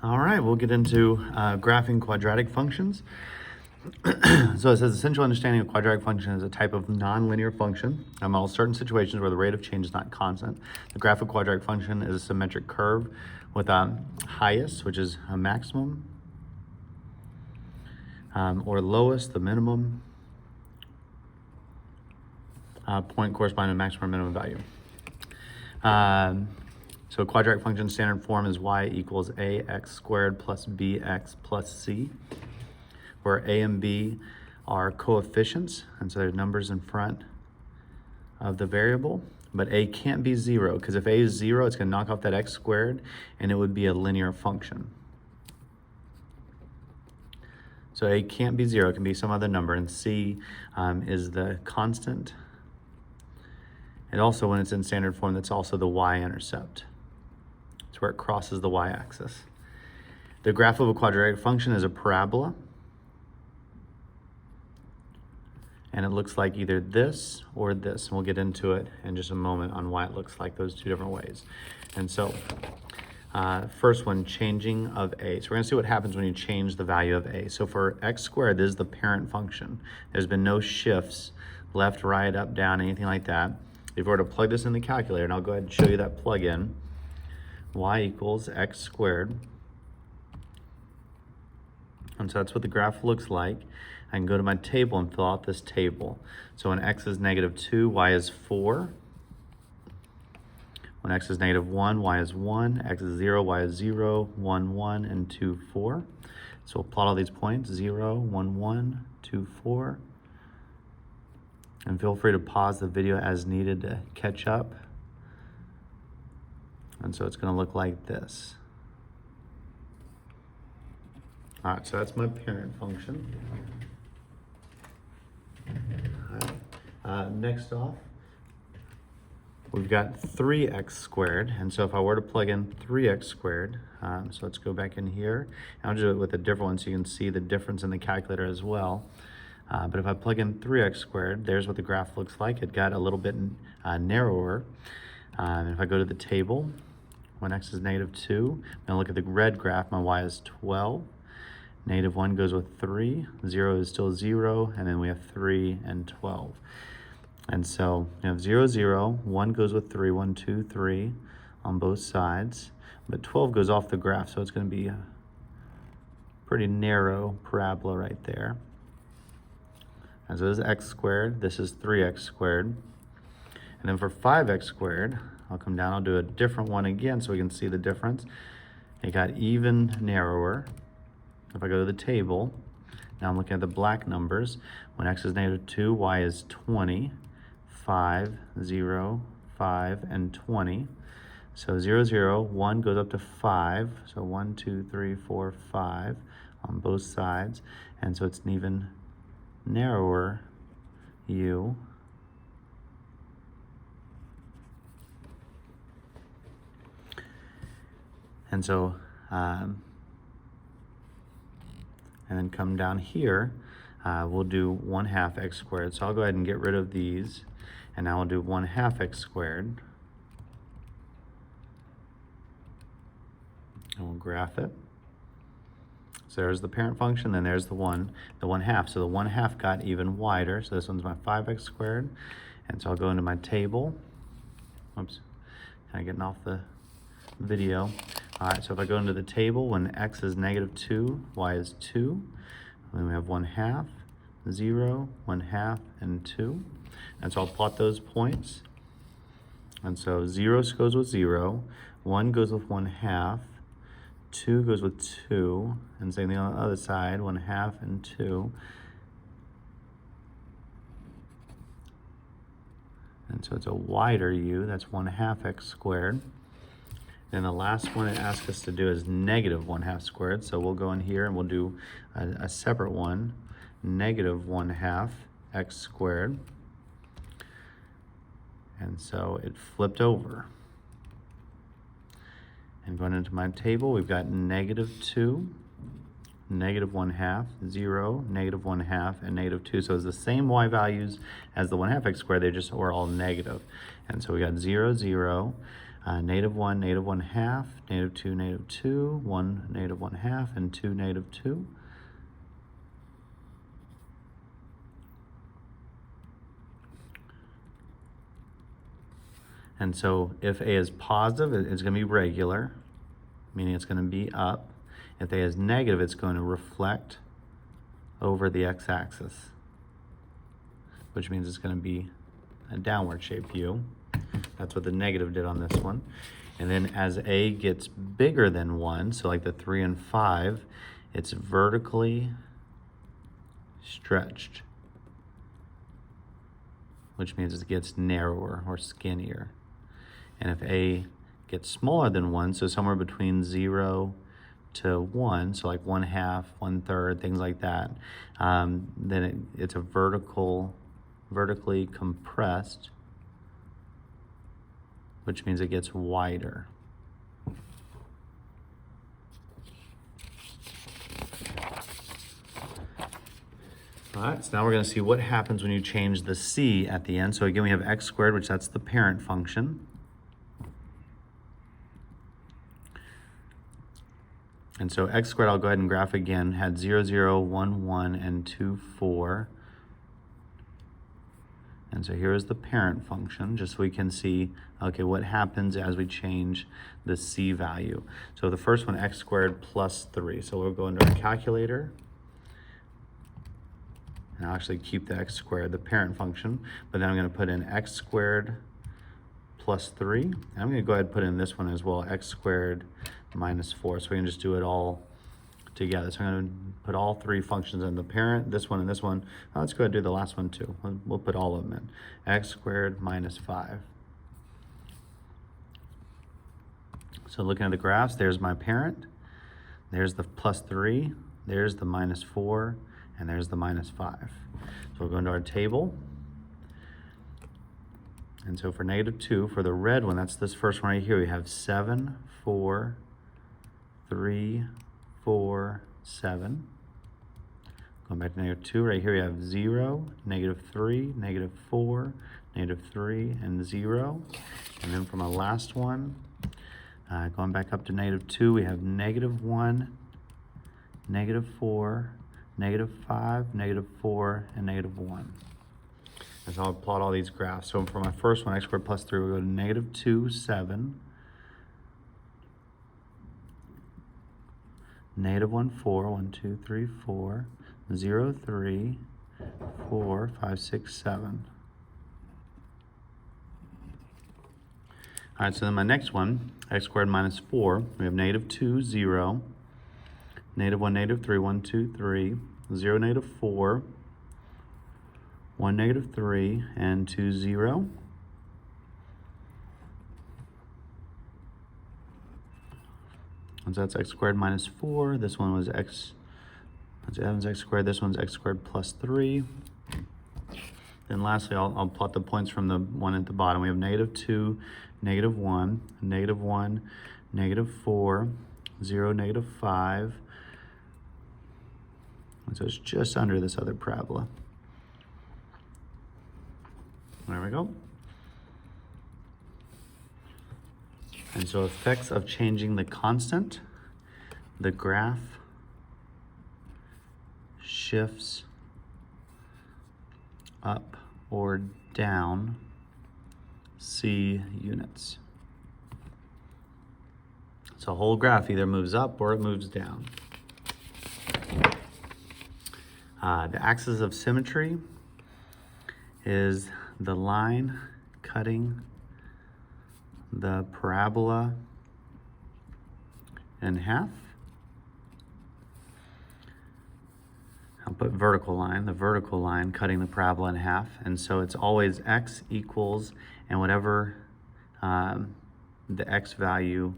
All right, we'll get into graphing quadratic functions. So it says essential understanding of quadratic function is a type of nonlinear function that models certain situations where the rate of change is not constant. The graph of quadratic function is a symmetric curve with a highest, which is a maximum, or lowest, the minimum, point corresponding to maximum or minimum value. So quadratic function standard form is y equals ax squared plus bx plus c, where a and b are coefficients, and so there's numbers in front of the variable, but a can't be 0, because if a is 0, it's going to knock off that x squared, and it would be a linear function. So a can't be 0, it can be some other number, and c is the constant. And also, when it's in standard form, that's also the y-intercept. It's where it crosses the y-axis. The graph of a quadratic function is a parabola. And it looks like either this or this. And we'll get into it in just a moment on why it looks like those two different ways. And so, first one, changing of a. So we're going to see what happens when you change the value of a. So for x squared, this is the parent function. There's been no shifts, left, right, up, down, anything like that. If we were to plug this in the calculator, and I'll go ahead and show you that plug-in, y equals x squared. And so that's what the graph looks like. I can go to my table and fill out this table. So when x is -2, y is 4. When x is -1, y is 1. X is 0, y is 0, 1, 1, and 2, 4. So we'll plot all these points, 0, 1, 1, 2, 4. And feel free to pause the video as needed to catch up. And so it's going to look like this. All right, so that's my parent function. All right. Next off, we've got 3x squared. And so if I were to plug in 3x squared, so let's go back in here. And I'll do it with a different one so you can see the difference in the calculator as well. But if I plug in 3x squared, there's what the graph looks like. It got a little bit narrower. And if I go to the table, when x is -2, I'm going to look at the red graph. My y is 12. -1 goes with 3. 0 is still 0. And then we have 3 and 12. And so you have 0, 0. 1 goes with 3. 1, 2, 3 on both sides. But 12 goes off the graph, so it's going to be a pretty narrow parabola right there. And so this is x squared, this is 3x squared. And then for 5x squared, I'll come down, I'll do a different one again so we can see the difference. It got even narrower. If I go to the table, now I'm looking at the black numbers. When x is -2, y is 20, 5, 0, 5, and 20. So 0, 0, 1 goes up to 5. So 1, 2, 3, 4, 5 on both sides. And so it's an even narrower u. And so, and then come down here, we'll do 1/2 x squared. So I'll go ahead and get rid of these, and now we'll do 1/2 x squared. And we'll graph it. So there's the parent function, then there's the 1/2. So the 1/2 got even wider. So this one's my 5x squared. And so I'll go into my table. Oops, kind of getting off the video. All right, so if I go into the table, when x is -2, y is 2. Then we have 1/2, 0, 1/2, and 2. And so I'll plot those points. And so 0 goes with 0, 1 goes with 1/2, 2 goes with 2, and same thing on the other side, 1/2 and 2. And so it's a wider u, that's 1/2 x squared. And the last one it asks us to do is -1/2 squared. So we'll go in here and we'll do a separate one, -1/2 x squared. And so it flipped over. And going into my table, we've got -2, -1/2, 0, -1/2, and -2. So it's the same y values as the 1/2 x squared, they just were all negative. And so we got 0, 0, -1, -1/2, -2, -2, 1, -1/2, and 2, -2. And so if A is positive, it's going to be regular, meaning it's going to be up. If A is negative, it's going to reflect over the x-axis, which means it's going to be a downward shaped U. That's what the negative did on this one. And then as A gets bigger than 1, so like the 3 and 5, it's vertically stretched, which means it gets narrower or skinnier. And if A gets smaller than 1, so somewhere between 0 to 1, so like 1/2, 1/3, things like that, then it's a vertically compressed, which means it gets wider. All right, so now we're going to see what happens when you change the c at the end. So again, we have x squared, which that's the parent function. And so x squared, I'll go ahead and graph again, had 0, 0, 1, 1, and 2, 4. And so here is the parent function, just so we can see, okay, what happens as we change the c value. So the first one, x squared plus 3. So we'll go into our calculator. And I'll actually keep the x squared, the parent function, but then I'm going to put in x squared plus 3. And I'm going to go ahead and put in this one as well, x squared minus 4. So we can just do it all together. So I'm going to put all three functions in, the parent, this one, and this one. Oh, let's go ahead and do the last one too. We'll put all of them in. X squared minus 5. So looking at the graphs, there's my parent, there's the plus 3, there's the minus 4, and there's the minus 5. So we'll go into our table. And so for -2, for the red one, that's this first one right here, we have 7, 4, 3, 4, 7. Going back to -2, right here we have 0, -3, -4, -3, and 0. And then from our last one, going back up to -2, we have -1, -4, -5, -4, and -1. And so I'll plot all these graphs. So for my first one, x squared plus 3, we go to -2, 7, -1, 4, 1, 2, 3, 4, 0, 3, 4, 5, 6, 7. All right, so then my next one, x squared minus 4, we have -2, 0, -1, -3, 1, 2, 3, 0, -4, 1, -3, and 2, 0. And so that's x squared minus 4. This one was x, that's Evan's x squared. This one's x squared plus 3. Then lastly, I'll plot the points from the one at the bottom. We have -2, -1, -1, -4, 0, -5. And so it's just under this other parabola. There we go. And so effects of changing the constant, the graph shifts up or down c units. So a whole graph either moves up or it moves down. The axis of symmetry is the line cutting the parabola in half. I'll put vertical line, the vertical line cutting the parabola in half. And so it's always x equals and whatever the x value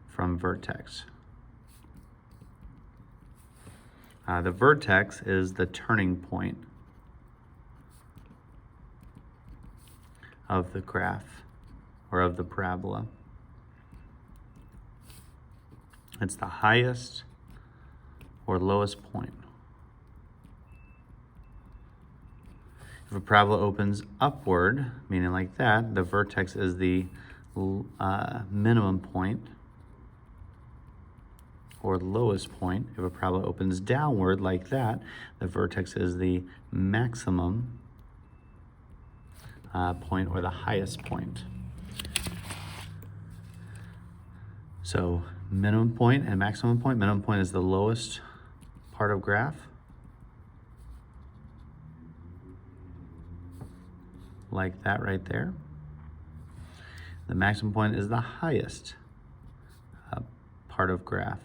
from vertex. The vertex is the turning point of the graph or of the parabola. It's the highest or lowest point. If a parabola opens upward, meaning like that, the vertex is the minimum point or lowest point. If a parabola opens downward like that, the vertex is the maximum point or the highest point. So minimum point and maximum point. Minimum point is the lowest part of graph. Like that right there. The maximum point is the highest part of graph,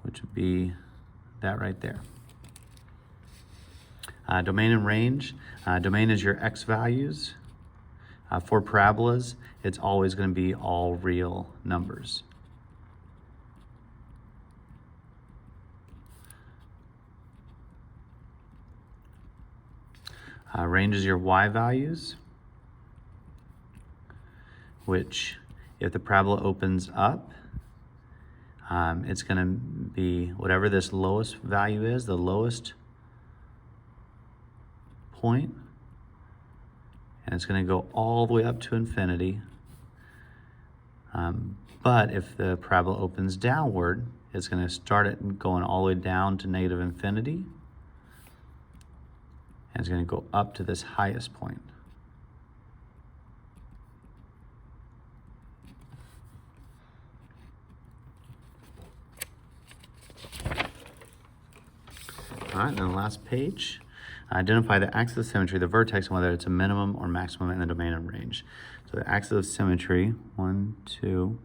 which would be that right there. Domain and range. Domain is your x values. For parabolas, it's always going to be all real numbers. Range is your y values, which if the parabola opens up, it's going to be whatever this lowest value is, the lowest point, and it's going to go all the way up to infinity. But if the parabola opens downward, it's going to start it going all the way down to negative infinity, and it's going to go up to this highest point. All right, and then the last page. Identify the axis of symmetry, the vertex, and whether it's a minimum or maximum in the domain and range. So the axis of symmetry, 1, 2.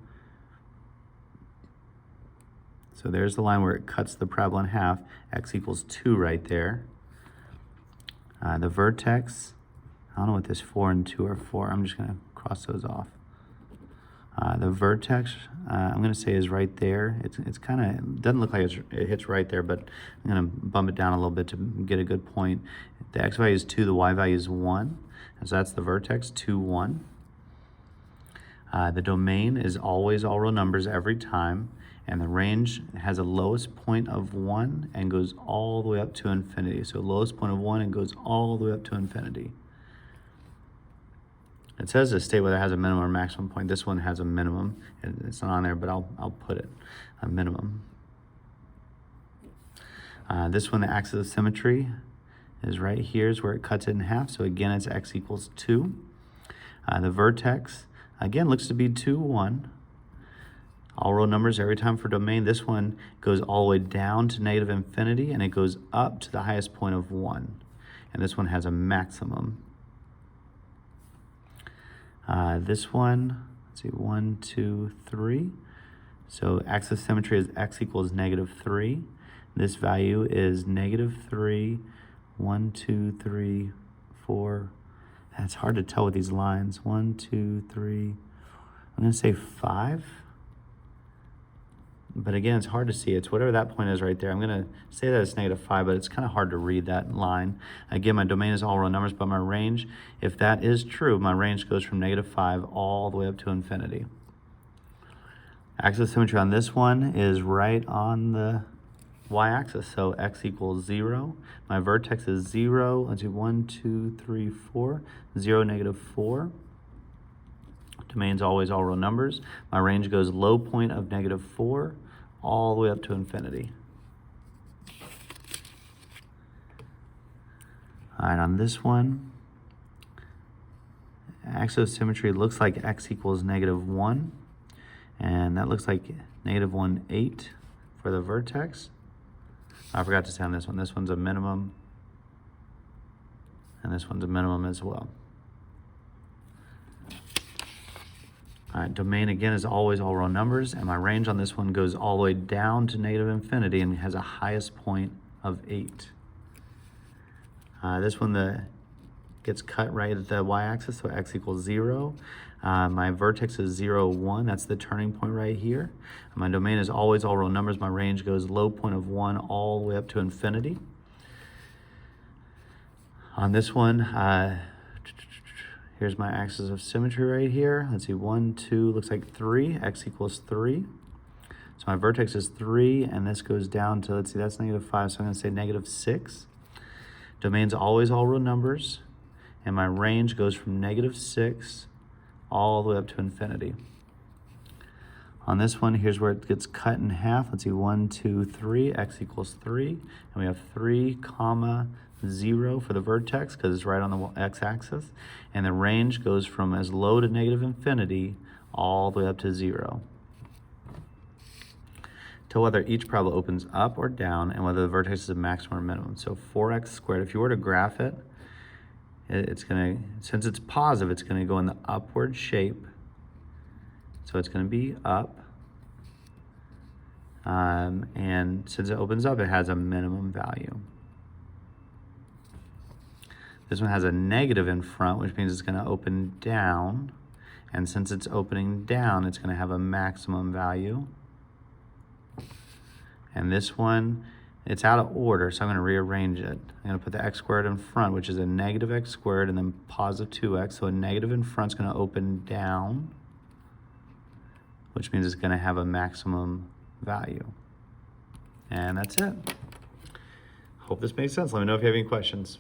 So there's the line where it cuts the parabola in half, x equals 2 right there. The vertex, I don't know what this 4 and 2 are for. I'm just going to cross those off. The vertex, I'm going to say is right there. It's kind of, it doesn't look like it hits right there, but I'm going to bump it down a little bit to get a good point. The x value is 2, the y value is 1. And so that's the vertex, 2, 1. The domain is always all real numbers every time. And the range has a lowest point of 1 and goes all the way up to infinity. So lowest point of 1 and goes all the way up to infinity. It says to state whether it has a minimum or maximum point. This one has a minimum. It's not on there, but I'll put it, a minimum. This one, the axis of symmetry, is right here is where it cuts it in half. So again, it's x equals 2. The vertex, again, looks to be 2, 1. All real numbers every time for domain. This one goes all the way down to negative infinity, and it goes up to the highest point of 1. And this one has a maximum. This one, let's see, 1, 2, 3. So axis of symmetry is x equals negative 3. This value is negative 3, 1, 2, 3, 4. It's hard to tell with these lines. 1, 2, 3. I'm going to say 5. But again, it's hard to see. It's whatever that point is right there. I'm going to say that it's negative 5, but it's kind of hard to read that line. Again, my domain is all real numbers, but my range, if that is true, my range goes from negative 5 all the way up to infinity. Axis of symmetry on this one is right on the y-axis, so x equals 0. My vertex is 0. Let's see, 1, 2, 3, 4. 0, negative 4. Domain's always all real numbers. My range goes low point of negative 4 all the way up to infinity. All right, on this one, axis of symmetry looks like x equals negative 1. And that looks like negative 1, 8 for the vertex. I forgot to say on this one. This one's a minimum. And this one's a minimum as well. All right, domain again is always all real numbers, and my range on this one goes all the way down to negative infinity and has a highest point of 8. This one gets cut right at the y-axis, so x equals 0. My vertex is 0, 1. That's the turning point right here. My domain is always all real numbers. My range goes low point of 1 all the way up to infinity. On this one, here's my axis of symmetry right here. Let's see, 1, 2, looks like 3, x equals 3. So my vertex is 3, and this goes down to, let's see, that's negative 5, so I'm going to say negative 6. Domain's always all real numbers, and my range goes from -6 all the way up to infinity. On this one, here's where it gets cut in half. Let's see, 1, 2, 3, x equals 3. And we have 3, comma, 0 for the vertex because it's right on the x-axis. And the range goes from as low to -infinity all the way up to 0. Tell whether each parabola opens up or down and whether the vertex is a maximum or minimum. So 4x squared, if you were to graph it, it's going to, since it's positive, it's going to go in the upward shape. So it's going to be up. And since it opens up, it has a minimum value. This one has a negative in front, which means it's going to open down. And since it's opening down, it's going to have a maximum value. And this one, it's out of order, so I'm going to rearrange it. I'm going to put the x squared in front, which is a -x squared, and then positive 2x. So a negative in front is going to open down, which means it's going to have a maximum value. And that's it. Hope this made sense. Let me know if you have any questions.